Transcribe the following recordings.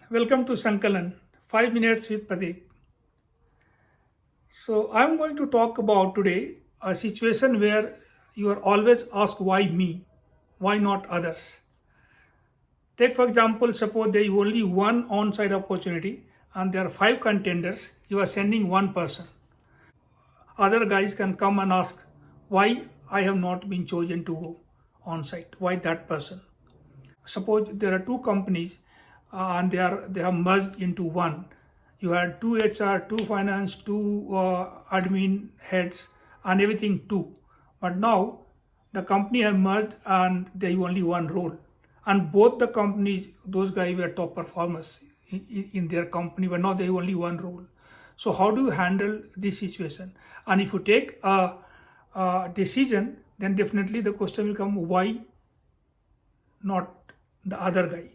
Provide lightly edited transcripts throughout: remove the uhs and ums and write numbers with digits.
Welcome to Sankalan, 5 minutes with Pradeep. So, I'm going to talk about today a situation where you are always asked why me, why not others. Take, for example, suppose there is only one on site opportunity and there are 5 contenders, you are sending one person. Other guys can come and ask why I have not been chosen to go on site, why that person. Suppose there are two companies and they have merged into one. You had two HR, two finance, two admin heads, and everything two. But now the company have merged and there is only one role. And both the companies, those guys were top performers in their company, but now there is only one role. So how do you handle this situation? And if you take a decision, then definitely the question will come: why not the other guy?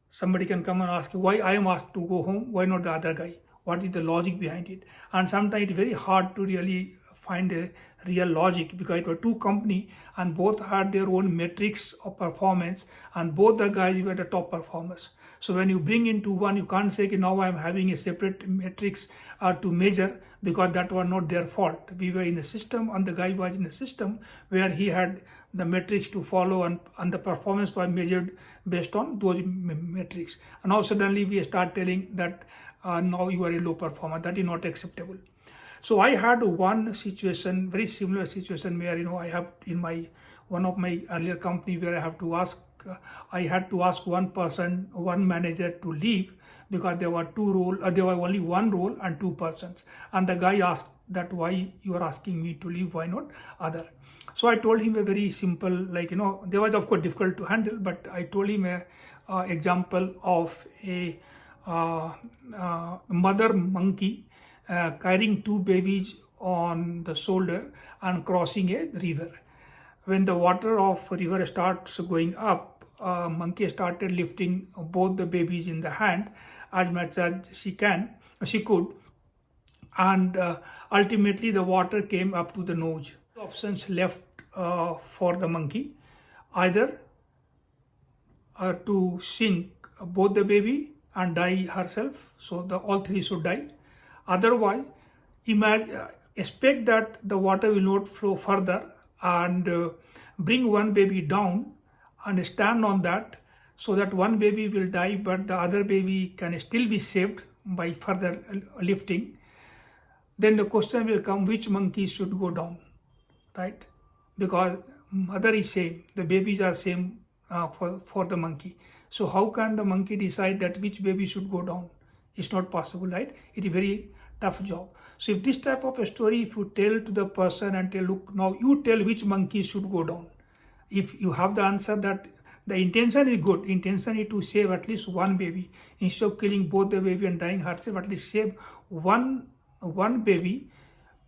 Somebody can come and ask you why I am asked to go home, why not the other guy? What is the logic behind it? And sometimes it's very hard to really find a real logic because it were two company and both had their own metrics of performance and both the guys were the top performers. So when you bring into one, you can't say now I am having a separate metrics to measure because that was not their fault. We were in the system and the guy was in the system where he had the metrics to follow and the performance was measured based on those metrics. And now suddenly we start telling that now you are a low performer. That is not acceptable. So I had one situation, very similar situation where I have in my one of my earlier company where I had to ask one person, one manager to leave because there were two role, there were only one role and two persons, and the guy asked that why you are asking me to leave, why not other? So I told him a very simple, there was of course difficult to handle, but I told him a example of a mother monkey carrying two babies on the shoulder and crossing a river. When the water of river starts going up, monkey started lifting both the babies in the hand as much as she could, and ultimately the water came up to the nose. Options left for the monkey: either to sink both the baby and die herself, so all three should die. Otherwise, expect that the water will not flow further and bring one baby down and stand on that, so that one baby will die but the other baby can still be saved by further lifting. Then the question will come, which monkey should go down, right? Because mother is same, the babies are same for the monkey. So how can the monkey decide that which baby should go down? It's not possible, right? It is very tough job. So if this type of a story, if you tell to the person and tell, look, now you tell which monkey should go down. If you have the answer that the intention is good, intention is to save at least one baby, instead of killing both the baby and dying herself, at least save one baby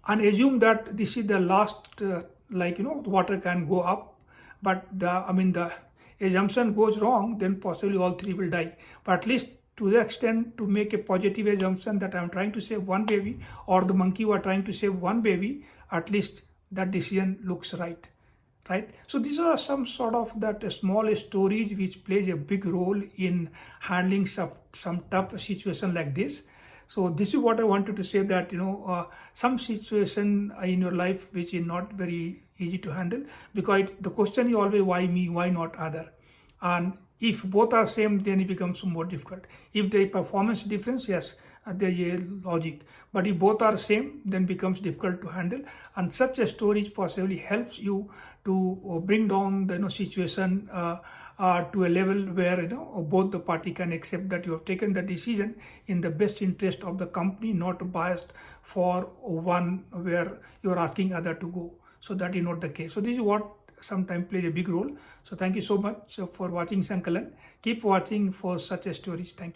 and assume that this is the last, water can go up, but the assumption goes wrong, then possibly all three will die. But at least to the extent to make a positive assumption that I'm trying to save one baby or the monkey were trying to save one baby, at least that decision looks right. So these are some sort of that small stories which plays a big role in handling some tough situation like this. So this is what I wanted to say, that some situation in your life which is not very easy to handle, because the question is always why me, why not other? And if both are same, then it becomes more difficult. If there is performance difference, yes, there is a logic. But if both are same, then becomes difficult to handle. And such a story possibly helps you to bring down the situation to a level where both the party can accept that you have taken the decision in the best interest of the company, not biased for one where you are asking other to go. So that is not the case. So this is what sometimes plays a big role. So thank you so much for watching Sankalan. Keep watching for such stories. Thank you.